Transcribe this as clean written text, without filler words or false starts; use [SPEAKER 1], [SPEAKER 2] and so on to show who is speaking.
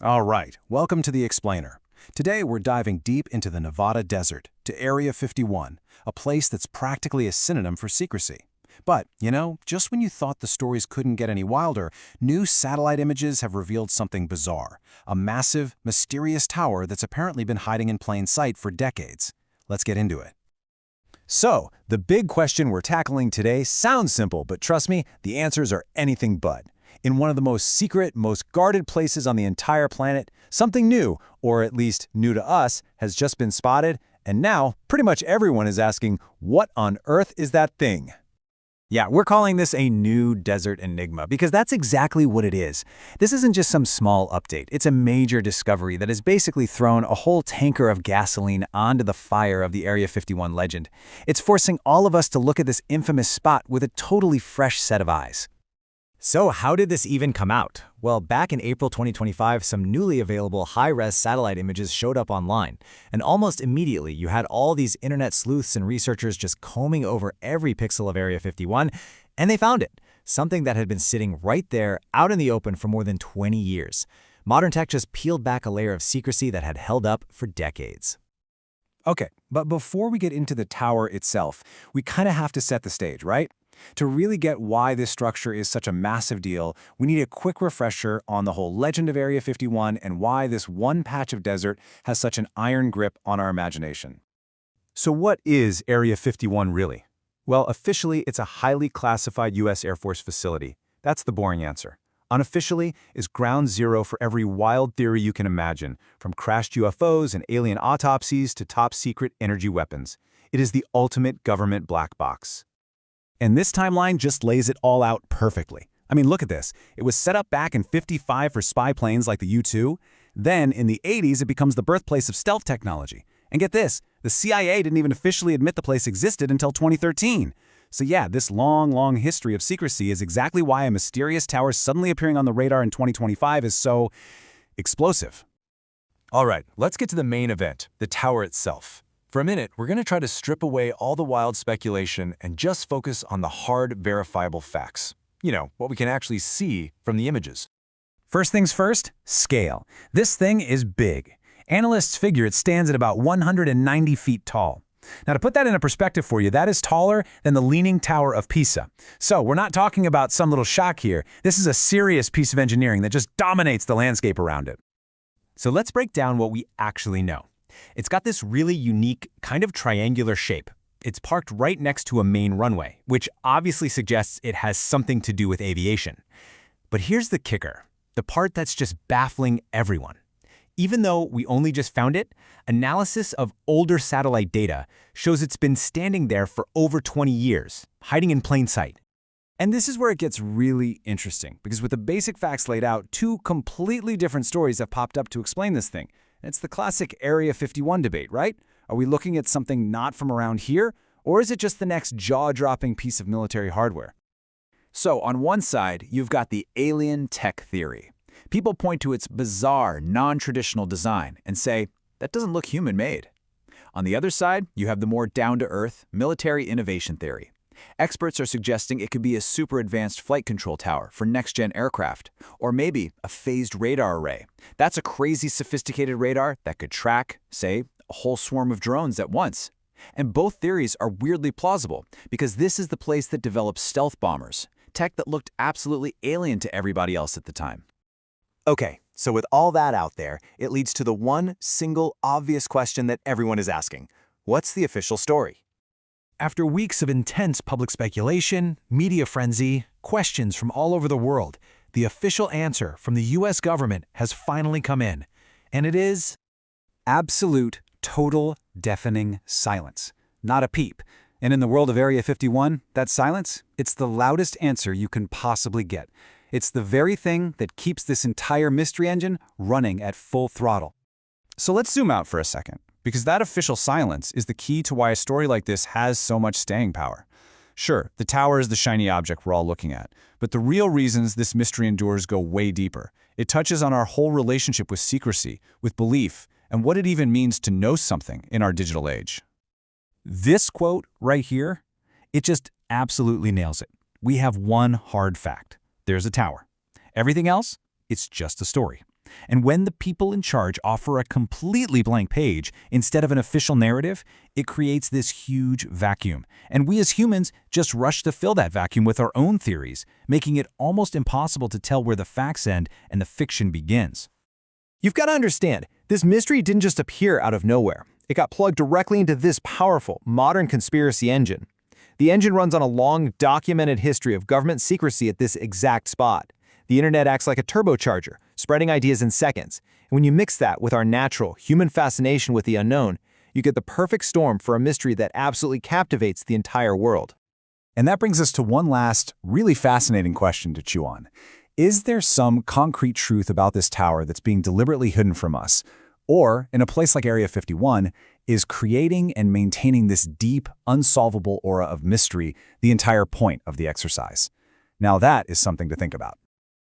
[SPEAKER 1] All right, welcome to The Explainer. Today we're diving deep into the Nevada desert, to Area 51, a place that's practically a synonym for secrecy. But, just when you thought the stories couldn't get any wilder, new satellite images have revealed something bizarre, a massive, mysterious tower that's apparently been hiding in plain sight for decades. Let's get into it.
[SPEAKER 2] So, the big question we're tackling today sounds simple, but trust me, the answers are anything but. In one of the most secret, most guarded places on the entire planet, something new, or at least new to us, has just been spotted, and now pretty much everyone is asking, what on earth is that thing? Yeah, we're calling this a new desert enigma because that's exactly what it is. This isn't just some small update. It's a major discovery that has basically thrown a whole tanker of gasoline onto the fire of the Area 51 legend. It's forcing all of us to look at this infamous spot with a totally fresh set of eyes. So how did this even come out? Well, back in April 2025, some newly available high-res satellite images showed up online, and almost immediately you had all these internet sleuths and researchers just combing over every pixel of Area 51, and they found it, something that had been sitting right there out in the open for more than 20 years. Modern tech just peeled back a layer of secrecy that had held up for decades.
[SPEAKER 1] Okay, but before we get into the tower itself, we kind of have to set the stage, right? To really get why this structure is such a massive deal, we need a quick refresher on the whole legend of Area 51 and why this one patch of desert has such an iron grip on our imagination.
[SPEAKER 2] So what is Area 51 really? Well, officially, it's a highly classified U.S. Air Force facility. That's the boring answer. Unofficially, is ground zero for every wild theory you can imagine, from crashed UFOs and alien autopsies to top-secret energy weapons. It is the ultimate government black box. And this timeline just lays it all out perfectly. I mean, look at this. It was set up back in '55 for spy planes like the U-2. Then, in the '80s, it becomes the birthplace of stealth technology. And get this, the CIA didn't even officially admit the place existed until 2013. So yeah, this long history of secrecy is exactly why a mysterious tower suddenly appearing on the radar in 2025 is so explosive.
[SPEAKER 3] All right, let's get to the main event, the tower itself. For a minute, we're going to try to strip away all the wild speculation and just focus on the hard, verifiable facts. What we can actually see from the images.
[SPEAKER 2] First things first, scale. This thing is big. Analysts figure it stands at about 190 feet tall. Now, to put that into perspective for you, that is taller than the Leaning Tower of Pisa. So we're not talking about some little shock here. This is a serious piece of engineering that just dominates the landscape around it.
[SPEAKER 3] So let's break down what we actually know. It's got this really unique, kind of triangular shape. It's parked right next to a main runway, which obviously suggests it has something to do with aviation. But here's the kicker, the part that's just baffling everyone. Even though we only just found it, analysis of older satellite data shows it's been standing there for over 20 years, hiding in plain sight.
[SPEAKER 1] And this is where it gets really interesting, because with the basic facts laid out, two completely different stories have popped up to explain this thing. It's the classic Area 51 debate, right? Are we looking at something not from around here, or is it just the next jaw-dropping piece of military hardware? So, on one side, you've got the alien tech theory. People point to its bizarre, non-traditional design and say, that doesn't look human-made. On the other side, you have the more down-to-earth military innovation theory. Experts are suggesting it could be a super-advanced flight control tower for next-gen aircraft, or maybe a phased radar array. That's a crazy sophisticated radar that could track, say, a whole swarm of drones at once. And both theories are weirdly plausible, because this is the place that developed stealth bombers, tech that looked absolutely alien to everybody else at the time.
[SPEAKER 2] Okay, so with all that out there, it leads to the one single obvious question that everyone is asking. What's the official story?
[SPEAKER 4] After weeks of intense public speculation, media frenzy, questions from all over the world, the official answer from the U.S. government has finally come in. And it is
[SPEAKER 1] absolute, total, deafening silence. Not a peep. And in the world of Area 51, that silence, it's the loudest answer you can possibly get. It's the very thing that keeps this entire mystery engine running at full throttle. So let's zoom out for a second, because that official silence is the key to why a story like this has so much staying power. Sure, the tower is the shiny object we're all looking at, but the real reasons this mystery endures go way deeper. It touches on our whole relationship with secrecy, with belief, and what it even means to know something in our digital age. This quote right here, it just absolutely nails it. We have one hard fact. There's a tower. Everything else, it's just a story.
[SPEAKER 3] And when the people in charge offer a completely blank page instead of an official narrative, it creates this huge vacuum. And we as humans just rush to fill that vacuum with our own theories, making it almost impossible to tell where the facts end and the fiction begins.
[SPEAKER 2] You've got to understand, this mystery didn't just appear out of nowhere. It got plugged directly into this powerful, modern conspiracy engine. The engine runs on a long, documented history of government secrecy at this exact spot. The internet acts like a turbocharger, spreading ideas in seconds. And when you mix that with our natural, human fascination with the unknown, you get the perfect storm for a mystery that absolutely captivates the entire world.
[SPEAKER 1] And that brings us to one last, really fascinating question to chew on. Is there some concrete truth about this tower that's being deliberately hidden from us? Or, in a place like Area 51, is creating and maintaining this deep, unsolvable aura of mystery the entire point of the exercise? Now that is something to think about.